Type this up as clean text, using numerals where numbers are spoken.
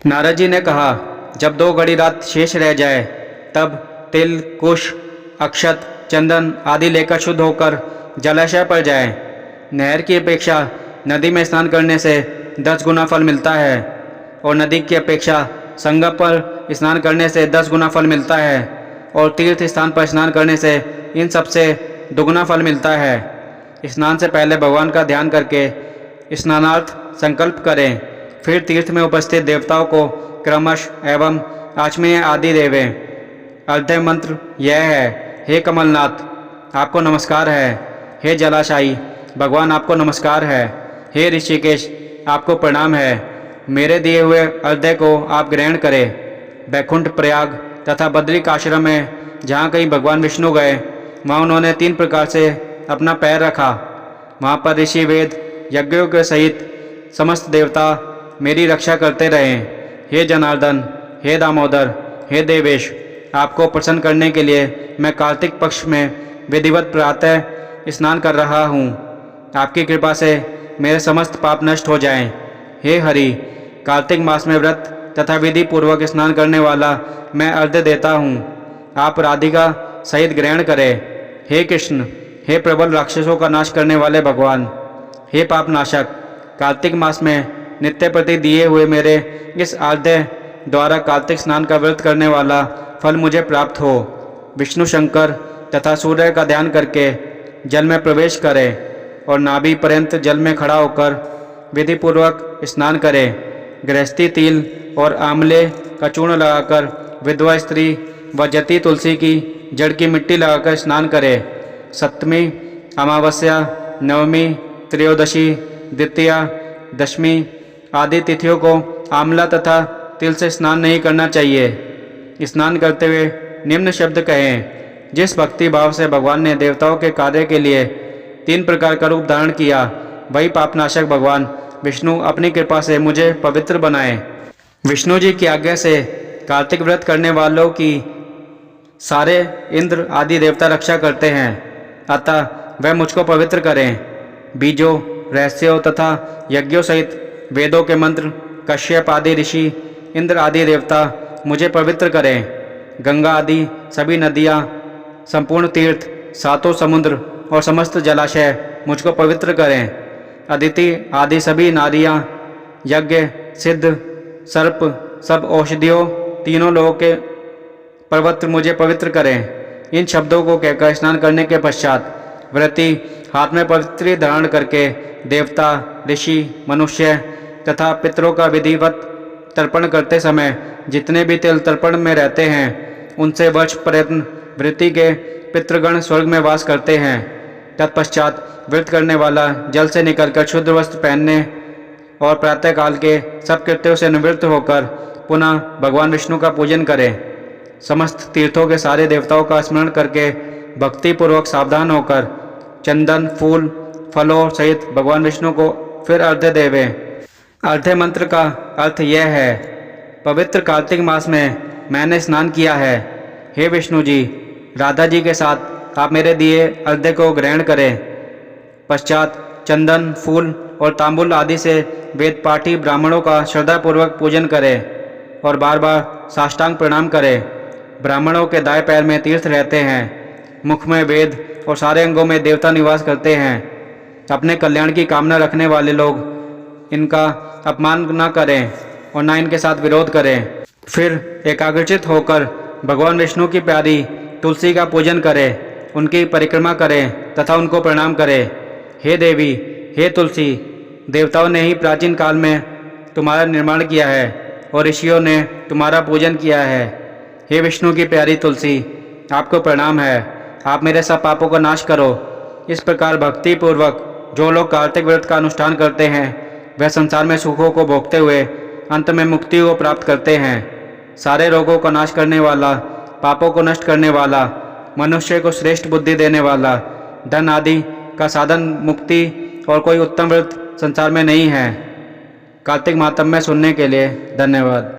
नारद जी ने कहा, जब 2 घड़ी रात शेष रह जाए तब तिल, कुश, अक्षत, चंदन आदि लेकर शुद्ध होकर जलाशय पर जाएं। नहर की अपेक्षा नदी में स्नान करने से 10 गुना फल मिलता है और नदी की अपेक्षा संगम पर स्नान करने से 10 गुना फल मिलता है और तीर्थ स्थान पर स्नान करने से इन सबसे दुगुना फल मिलता है। स्नान से पहले भगवान का ध्यान करके स्नानार्थ संकल्प करें, फिर तीर्थ में उपस्थित देवताओं को क्रमश एवं आचमनीय आदि देवें। अर्घ्य मंत्र यह है, हे कमलनाथ आपको नमस्कार है, हे जलाशायी भगवान आपको नमस्कार है, हे ऋषिकेश आपको प्रणाम है। मेरे दिए हुए अर्घ्य को आप ग्रहण करें। बैकुंठ, प्रयाग तथा बद्रिक आश्रम में जहाँ कहीं भगवान विष्णु गए वहाँ उन्होंने 3 प्रकार से अपना पैर रखा। वहाँ पर ऋषि वेद यज्ञों के सहित समस्त देवता मेरी रक्षा करते रहे। हे जनार्दन, हे दामोदर, हे देवेश, आपको प्रसन्न करने के लिए मैं कार्तिक पक्ष में विधिवत प्रातः स्नान कर रहा हूँ। आपकी कृपा से मेरे समस्त पाप नष्ट हो जाएं। हे हरि, कार्तिक मास में व्रत तथा विधि पूर्वक स्नान करने वाला मैं अर्घ्य देता हूँ। आप राधिका सहित ग्रहण करें। हे कृष्ण, हे प्रबल राक्षसों का नाश करने वाले भगवान, हे पाप नाशक, कार्तिक मास में नित्य प्रति दिए हुए मेरे इस अर्घ्य द्वारा कार्तिक स्नान का व्रत करने वाला फल मुझे प्राप्त हो। विष्णु, शंकर तथा सूर्य का ध्यान करके जल में प्रवेश करें और नाभि पर्यंत जल में खड़ा होकर विधि पूर्वक स्नान करें। गृहस्थी तिल और आंवले का चूर्ण लगाकर विधवा स्त्री व जति तुलसी की जड़ की मिट्टी लगाकर स्नान करें। सप्तमी, अमावस्या, नवमी, त्रयोदशी, द्वितीया, दशमी आदि तिथियों को आंवला तथा तिल से स्नान नहीं करना चाहिए। स्नान करते हुए निम्न शब्द कहें, जिस भक्ति भाव से भगवान ने देवताओं के कार्य के लिए 3 प्रकार का रूप धारण किया, वही पापनाशक भगवान विष्णु अपनी कृपा से मुझे पवित्र बनाए। विष्णु जी की आज्ञा से कार्तिक व्रत करने वालों की सारे इंद्र आदि देवता रक्षा करते हैं, अतः वह मुझको पवित्र करें। बीजों, रहस्यों तथा यज्ञों सहित वेदों के मंत्र, कश्यप आदि ऋषि, इंद्र आदि देवता मुझे पवित्र करें। गंगा आदि सभी नदियाँ, संपूर्ण तीर्थ, 7 समुद्र और समस्त जलाशय मुझको पवित्र करें। अदिति आदि सभी नारियाँ, यज्ञ, सिद्ध, सर्प, सब औषधियों, तीनों लोगों के पर्वत मुझे पवित्र करें। इन शब्दों को कहकर स्नान करने के पश्चात व्रती हाथ में पवित्री धारण करके देवता, ऋषि, मनुष्य तथा पितरों का विधिवत तर्पण करते समय जितने भी तिल तर्पण में रहते हैं उनसे वर्ष पर्यंत वृत्ति के पितृगण स्वर्ग में वास करते हैं। तत्पश्चात व्रत करने वाला जल से निकलकर शुद्ध वस्त्र पहनने और प्रातःकाल के सब कृत्यों से निवृत्त होकर पुनः भगवान विष्णु का पूजन करें। समस्त तीर्थों के सारे देवताओं का स्मरण करके भक्ति पूर्वक सावधान होकर चंदन, फूल, फलों सहित भगवान विष्णु को फिर अर्घ्य देवें। अर्घ्य मंत्र का अर्थ यह है, पवित्र कार्तिक मास में मैंने स्नान किया है। हे विष्णु जी, राधा जी के साथ आप मेरे दिए अर्घ्य को ग्रहण करें। पश्चात चंदन, फूल और तांबुल आदि से वेद पाठी ब्राह्मणों का श्रद्धापूर्वक पूजन करें और बार बार साष्टांग प्रणाम करें। ब्राह्मणों के दाएं पैर में तीर्थ रहते हैं, मुख में वेद और सारे अंगों में देवता निवास करते हैं। अपने कल्याण की कामना रखने वाले लोग इनका अपमान न करें और न इनके साथ विरोध करें। फिर एकाग्रचित होकर भगवान विष्णु की प्यारी तुलसी का पूजन करें, उनकी परिक्रमा करें तथा उनको प्रणाम करें। हे देवी, हे तुलसी, देवताओं ने ही प्राचीन काल में तुम्हारा निर्माण किया है और ऋषियों ने तुम्हारा पूजन किया है। हे विष्णु की प्यारी तुलसी, आपको प्रणाम है, आप मेरे सब पापों का नाश करो। इस प्रकार भक्ति पूर्वक जो लोग कार्तिक व्रत का अनुष्ठान करते हैं वह संसार में सुखों को भोगते हुए अंत में मुक्ति को प्राप्त करते हैं। सारे रोगों का नाश करने वाला, पापों को नष्ट करने वाला, मनुष्य को श्रेष्ठ बुद्धि देने वाला, धन आदि का साधन, मुक्ति और कोई उत्तम व्रत संसार में नहीं है। कार्तिक मातम में सुनने के लिए धन्यवाद।